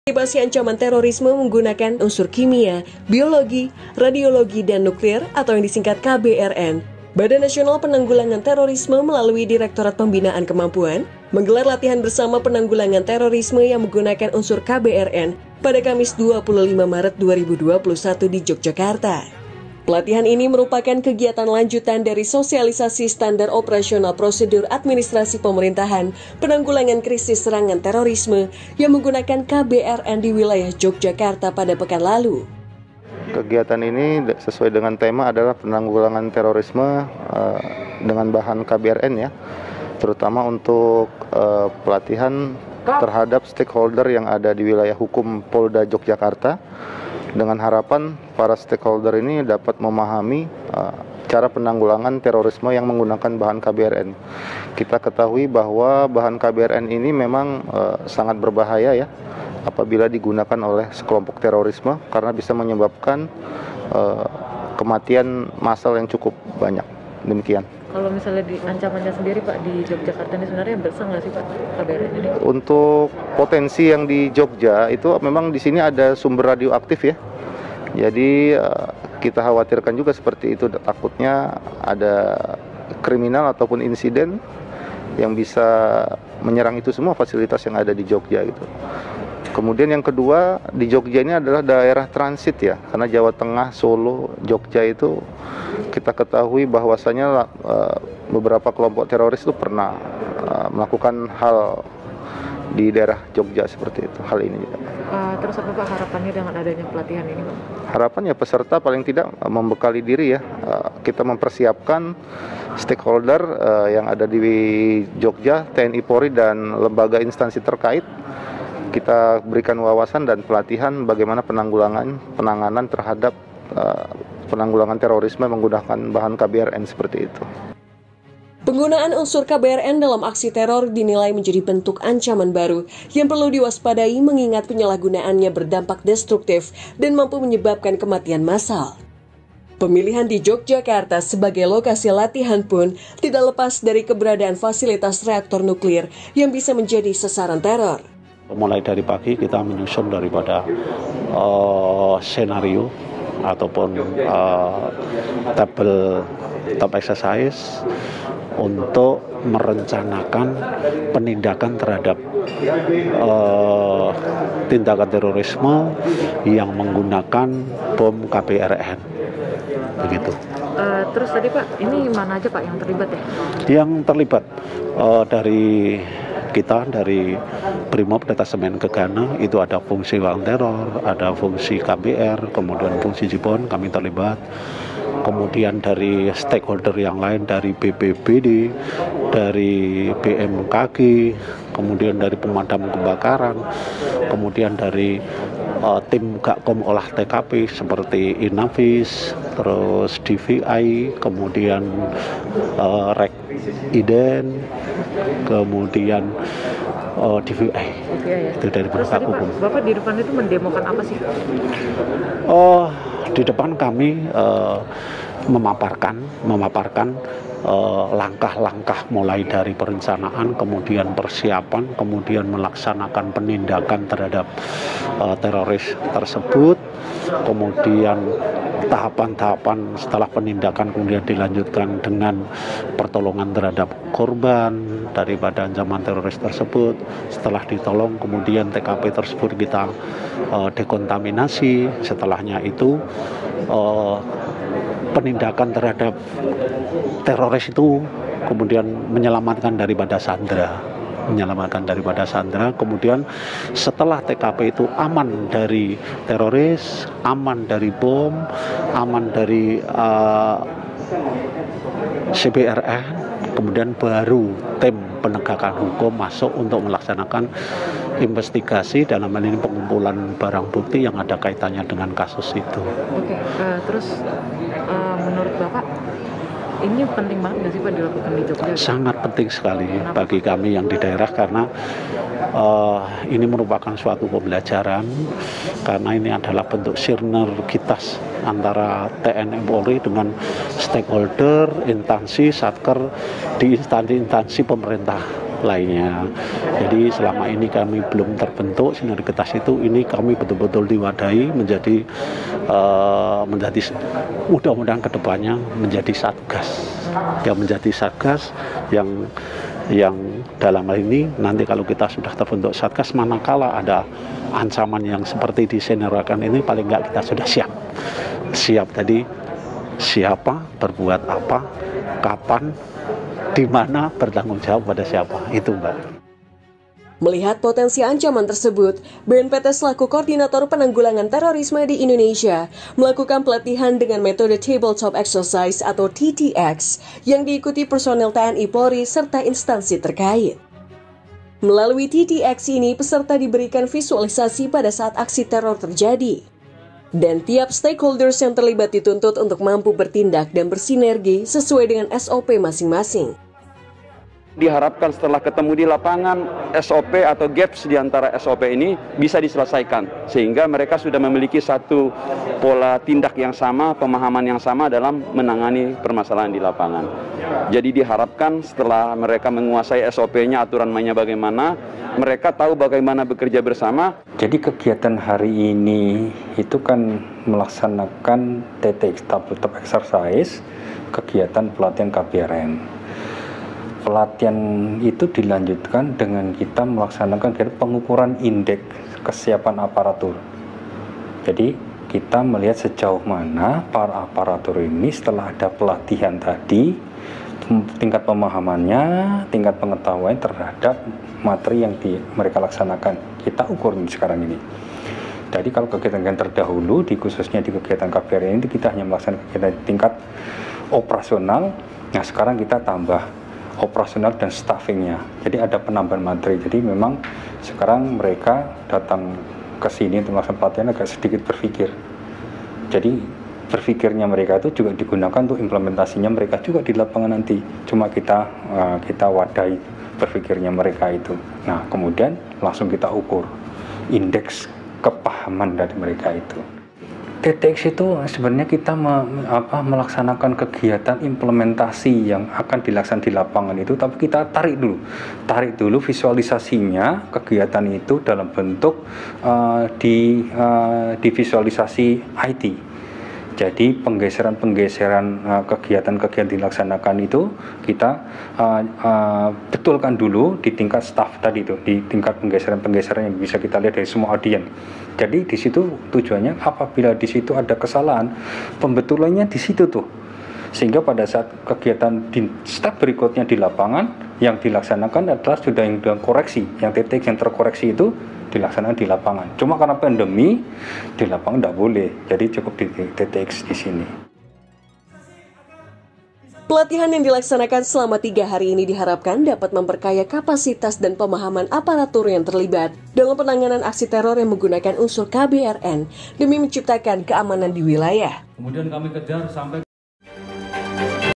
Mengantisipasi ancaman terorisme menggunakan unsur kimia, biologi, radiologi, dan nuklir atau yang disingkat KBRN. Badan Nasional Penanggulangan Terorisme melalui Direktorat Pembinaan Kemampuan menggelar latihan bersama penanggulangan terorisme yang menggunakan unsur KBRN pada Kamis 25 Maret 2021 di Yogyakarta. Pelatihan ini merupakan kegiatan lanjutan dari sosialisasi standar operasional prosedur administrasi pemerintahan penanggulangan krisis serangan terorisme yang menggunakan KBRN di wilayah Yogyakarta pada pekan lalu. Kegiatan ini sesuai dengan tema adalah penanggulangan terorisme dengan bahan KBRN ya, terutama untuk pelatihan terhadap stakeholder yang ada di wilayah hukum Polda Yogyakarta, dengan harapan para stakeholder ini dapat memahami cara penanggulangan terorisme yang menggunakan bahan KBRN. Kita ketahui bahwa bahan KBRN ini memang sangat berbahaya ya apabila digunakan oleh sekelompok terorisme karena bisa menyebabkan kematian massal yang cukup banyak. Demikian. Kalau misalnya di ancamannya sendiri Pak di Yogyakarta ini sebenarnya besar nggak sih Pak KBRN ini? Untuk potensi yang di Jogja itu memang di sini ada sumber radioaktif ya. Jadi kita khawatirkan juga seperti itu, takutnya ada kriminal ataupun insiden yang bisa menyerang itu semua fasilitas yang ada di Jogja gitu. Kemudian yang kedua, di Jogja ini adalah daerah transit ya, karena Jawa Tengah, Solo, Jogja itu kita ketahui bahwasanya beberapa kelompok teroris itu pernah melakukan hal di daerah Jogja seperti itu, hal ini juga. Terus apa Pak harapannya dengan adanya pelatihan ini Pak? Harapannya peserta paling tidak membekali diri ya, kita mempersiapkan stakeholder yang ada di Jogja, TNI Polri dan lembaga instansi terkait. Kita berikan wawasan dan pelatihan bagaimana penanganan terhadap penanggulangan terorisme menggunakan bahan KBRN seperti itu. Penggunaan unsur KBRN dalam aksi teror dinilai menjadi bentuk ancaman baru yang perlu diwaspadai mengingat penyalahgunaannya berdampak destruktif dan mampu menyebabkan kematian massal. Pemilihan di Yogyakarta sebagai lokasi latihan pun tidak lepas dari keberadaan fasilitas reaktor nuklir yang bisa menjadi sasaran teror. Mulai dari pagi kita menyusun daripada senario ataupun tabel top exercise untuk merencanakan penindakan terhadap tindakan terorisme yang menggunakan bom KBRN. Begitu. Terus tadi Pak, ini mana aja Pak yang terlibat ya? Yang terlibat dari kita dari Brimob Detasemen Gegana itu ada fungsi lawan teror, ada fungsi KBR, kemudian fungsi Jibon kami terlibat. Kemudian dari stakeholder yang lain dari BPBD, dari BMKG, kemudian dari pemadam kebakaran, kemudian dari tim Gakom olah TKP seperti Inavis, terus DVI, kemudian Rek Iden, kemudian DVI. Itu dari penegak hukum. Bapak di depan itu mendemokan apa sih? Di depan kami memaparkan langkah-langkah mulai dari perencanaan, kemudian persiapan, kemudian melaksanakan penindakan terhadap teroris tersebut, kemudian tahapan-tahapan setelah penindakan kemudian dilanjutkan dengan pertolongan terhadap korban daripada ancaman teroris tersebut. Setelah ditolong kemudian TKP tersebut kita dekontaminasi. Setelahnya itu penindakan terhadap teroris itu kemudian menyelamatkan daripada sandera. Kemudian setelah TKP itu aman dari teroris, aman dari bom, aman dari CBRN, kemudian baru tim penegakan hukum masuk untuk melaksanakan investigasi dalam hal ini pengumpulan barang bukti yang ada kaitannya dengan kasus itu. Oke, terus menurut Bapak ini penting banget nggak sih Pak dilakukan di Jogja? Sangat penting sekali. Kenapa? Bagi kami yang di daerah karena ini merupakan suatu pembelajaran karena ini adalah bentuk sinergitas antara TNI Polri dengan stakeholder, instansi, satker di instansi-instansi pemerintah. lainnya. Jadi selama ini kami belum terbentuk sinergitas itu, ini kami betul-betul diwadahi menjadi mudah-mudahan kedepannya menjadi satgas, menjadi satgas yang dalam hal ini nanti kalau kita sudah terbentuk satgas, manakala ada ancaman yang seperti disenariokan ini, paling nggak kita sudah siap tadi, siapa, berbuat apa, kapan, di mana, bertanggung jawab pada siapa, itu Mbak. Melihat potensi ancaman tersebut, BNPT selaku Koordinator Penanggulangan Terorisme di Indonesia melakukan pelatihan dengan metode Tabletop Exercise atau TTX yang diikuti personel TNI Polri serta instansi terkait. Melalui TTX ini, peserta diberikan visualisasi pada saat aksi teror terjadi. Dan tiap stakeholders yang terlibat dituntut untuk mampu bertindak dan bersinergi sesuai dengan SOP masing-masing. Diharapkan setelah ketemu di lapangan, SOP atau gaps di antara SOP ini bisa diselesaikan, sehingga mereka sudah memiliki satu pola tindak yang sama, pemahaman yang sama dalam menangani permasalahan di lapangan. Jadi diharapkan setelah mereka menguasai SOP-nya, aturan mainnya bagaimana, mereka tahu bagaimana bekerja bersama. Jadi kegiatan hari ini itu kan melaksanakan TTX Tabletop Exercise, kegiatan pelatihan KBRN. Pelatihan itu dilanjutkan dengan kita melaksanakan pengukuran indeks kesiapan aparatur. Jadi kita melihat sejauh mana para aparatur ini setelah ada pelatihan tadi, tingkat pemahamannya, tingkat pengetahuan terhadap materi yang mereka laksanakan. Kita ukur sekarang ini. Jadi kalau kegiatan terdahulu, khususnya di kegiatan KBRN ini kita hanya melaksanakan kegiatan tingkat operasional. Nah sekarang kita tambah operasional dan staffingnya. Jadi ada penambahan materi. Jadi memang sekarang mereka datang ke sini untuk melaksanakan pelatihan agak sedikit berpikir. Jadi berpikirnya mereka itu juga digunakan untuk implementasinya mereka juga di lapangan nanti. Cuma kita wadai berpikirnya mereka itu. Nah kemudian langsung kita ukur indeks kepahaman dari mereka itu. TTX itu sebenarnya kita melaksanakan kegiatan implementasi yang akan dilaksanakan di lapangan itu, tapi kita tarik dulu visualisasinya kegiatan itu dalam bentuk di visualisasi IT. Jadi penggeseran kegiatan-kegiatan dilaksanakan itu kita betulkan dulu di tingkat staff tadi itu, di tingkat penggeseran yang bisa kita lihat dari semua audien. Jadi di situ tujuannya apabila di situ ada kesalahan, pembetulannya di situ tuh. Sehingga pada saat kegiatan di step berikutnya di lapangan yang dilaksanakan adalah sudah yang koreksi, yang titik yang terkoreksi itu dilaksanakan di lapangan. Cuma karena pandemi di lapangan tidak boleh, jadi cukup di TTX di sini. Pelatihan yang dilaksanakan selama 3 hari ini diharapkan dapat memperkaya kapasitas dan pemahaman aparatur yang terlibat dalam penanganan aksi teror yang menggunakan unsur KBRN demi menciptakan keamanan di wilayah. Kemudian kami kejar sampai